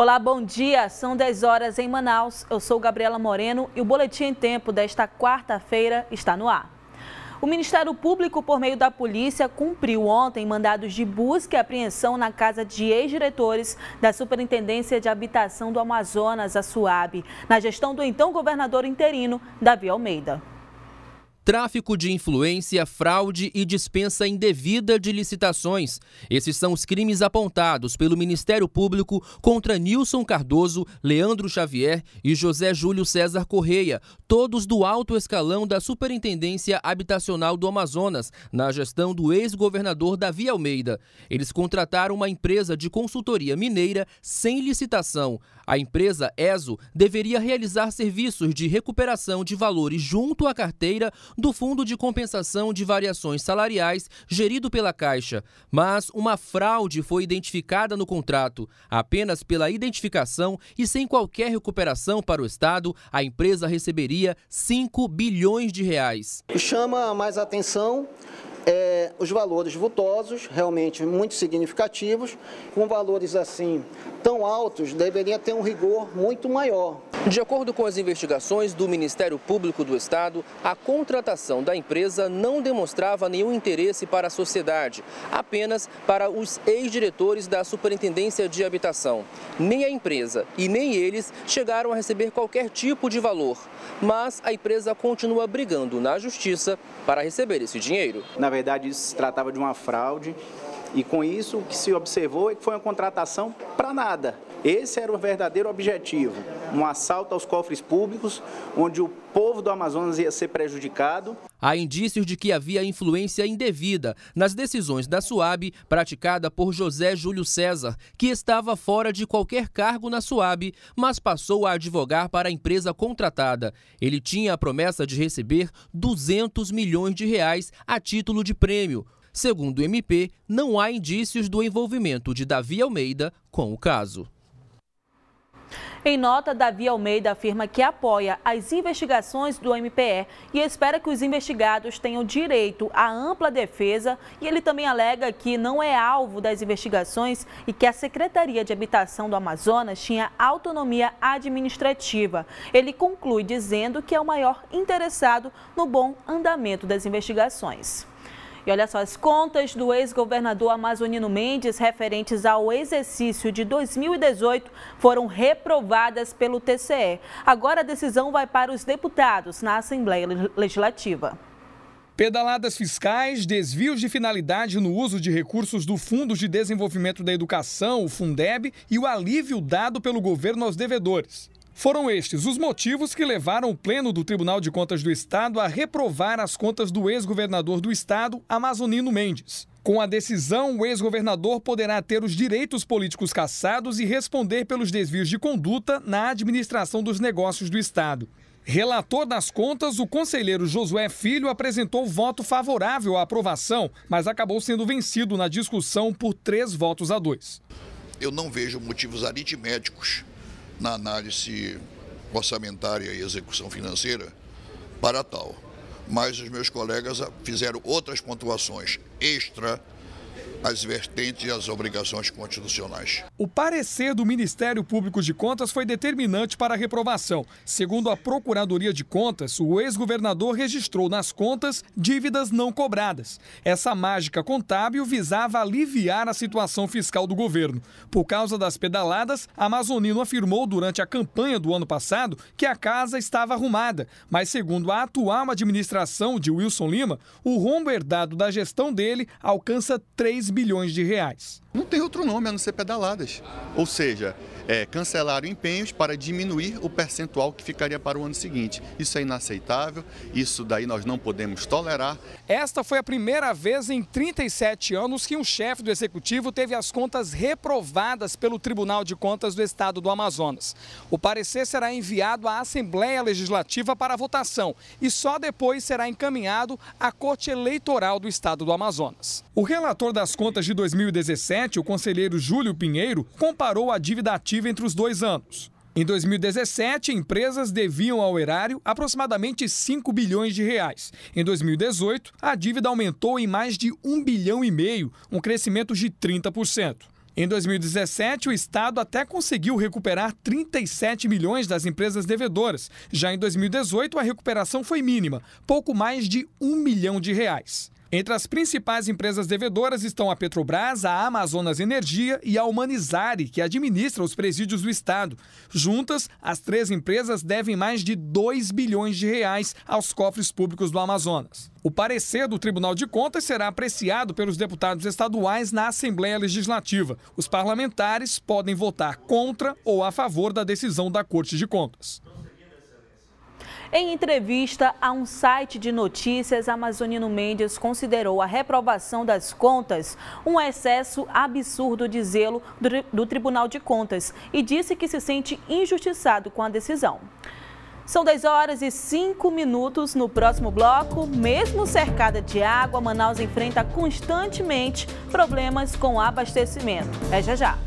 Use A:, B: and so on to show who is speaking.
A: Olá, bom dia. São 10 horas em Manaus. Eu sou Gabriela Moreno e o Boletim em Tempo desta quarta-feira está no ar. O Ministério Público, por meio da polícia, cumpriu ontem mandados de busca e apreensão na casa de ex-diretores da Superintendência de Habitação do Amazonas, a SUAB, na gestão do então governador interino, Davi Almeida.
B: Tráfico de influência, fraude e dispensa indevida de licitações. Esses são os crimes apontados pelo Ministério Público contra Nilson Cardoso, Leandro Xavier e José Júlio César Correia, todos do alto escalão da Superintendência Habitacional do Amazonas, na gestão do ex-governador Davi Almeida. Eles contrataram uma empresa de consultoria mineira sem licitação. A empresa ESO deveria realizar serviços de recuperação de valores junto à carteira do Fundo de Compensação de Variações Salariais, gerido pela Caixa. Mas uma fraude foi identificada no contrato. Apenas pela identificação e sem qualquer recuperação para o Estado, a empresa receberia 5 bilhões de reais.
C: Chama mais atenção os valores vultosos, realmente muito significativos, com valores assim tão altos, deveria ter um rigor muito maior.
B: De acordo com as investigações do Ministério Público do Estado, a contratação da empresa não demonstrava nenhum interesse para a sociedade, apenas para os ex-diretores da Superintendência de Habitação. Nem a empresa e nem eles chegaram a receber qualquer tipo de valor, mas a empresa continua brigando na Justiça para receber esse dinheiro.
D: Na verdade, isso se tratava de uma fraude e com isso o que se observou é que foi uma contratação para nada. Esse era o verdadeiro objetivo, um assalto aos cofres públicos, onde o povo do Amazonas ia ser prejudicado.
B: Há indícios de que havia influência indevida nas decisões da SUAB praticada por José Júlio César, que estava fora de qualquer cargo na SUAB, mas passou a advogar para a empresa contratada. Ele tinha a promessa de receber 200 milhões de reais a título de prêmio. Segundo o MP, não há indícios do envolvimento de Davi Almeida com o caso.
A: Em nota, Davi Almeida afirma que apoia as investigações do MPE e espera que os investigados tenham direito à ampla defesa, e ele também alega que não é alvo das investigações e que a Secretaria de Habitação do Amazonas tinha autonomia administrativa. Ele conclui dizendo que é o maior interessado no bom andamento das investigações. E olha só, as contas do ex-governador Amazonino Mendes referentes ao exercício de 2018 foram reprovadas pelo TCE. Agora a decisão vai para os deputados na Assembleia Legislativa.
E: Pedaladas fiscais, desvios de finalidade no uso de recursos do Fundo de Desenvolvimento da Educação, o Fundeb, e o alívio dado pelo governo aos devedores. Foram estes os motivos que levaram o Pleno do Tribunal de Contas do Estado a reprovar as contas do ex-governador do Estado, Amazonino Mendes. Com a decisão, o ex-governador poderá ter os direitos políticos cassados e responder pelos desvios de conduta na administração dos negócios do Estado. Relator das contas, o conselheiro Josué Filho apresentou voto favorável à aprovação, mas acabou sendo vencido na discussão por 3-2.
F: Eu não vejo motivos aritméticos na análise orçamentária e execução financeira para tal. Mas os meus colegas fizeram outras pontuações extra às vertentes e às obrigações constitucionais.
E: O parecer do Ministério Público de Contas foi determinante para a reprovação. Segundo a Procuradoria de Contas, o ex-governador registrou nas contas dívidas não cobradas. Essa mágica contábil visava aliviar a situação fiscal do governo. Por causa das pedaladas, Amazonino afirmou durante a campanha do ano passado que a casa estava arrumada. Mas, segundo a atual administração de Wilson Lima, o rombo herdado da gestão dele alcança 3 bilhões de reais.
G: Não tem outro nome a não ser pedaladas. Ou seja, cancelaram empenhos para diminuir o percentual que ficaria para o ano seguinte. Isso é inaceitável, isso daí nós não podemos tolerar.
E: Esta foi a primeira vez em 37 anos que um chefe do Executivo teve as contas reprovadas pelo Tribunal de Contas do Estado do Amazonas. O parecer será enviado à Assembleia Legislativa para votação e só depois será encaminhado à Corte Eleitoral do Estado do Amazonas. O relator das contas de 2017, o conselheiro Júlio Pinheiro, comparou a dívida ativa entre os 2 anos. Em 2017, empresas deviam ao erário aproximadamente 5 bilhões de reais. Em 2018, a dívida aumentou em mais de 1,5 bilhão, um crescimento de 30%. Em 2017, o Estado até conseguiu recuperar 37 milhões das empresas devedoras. Já em 2018, a recuperação foi mínima, pouco mais de R$1 milhão. Entre as principais empresas devedoras estão a Petrobras, a Amazonas Energia e a Humanizare, que administra os presídios do Estado. Juntas, as três empresas devem mais de R$2 bilhões aos cofres públicos do Amazonas. O parecer do Tribunal de Contas será apreciado pelos deputados estaduais na Assembleia Legislativa. Os parlamentares podem votar contra ou a favor da decisão da Corte de Contas.
A: Em entrevista a um site de notícias, Amazonino Mendes considerou a reprovação das contas um excesso absurdo de zelo do Tribunal de Contas e disse que se sente injustiçado com a decisão. São 10h05. No próximo bloco, mesmo cercada de água, Manaus enfrenta constantemente problemas com abastecimento. É já já.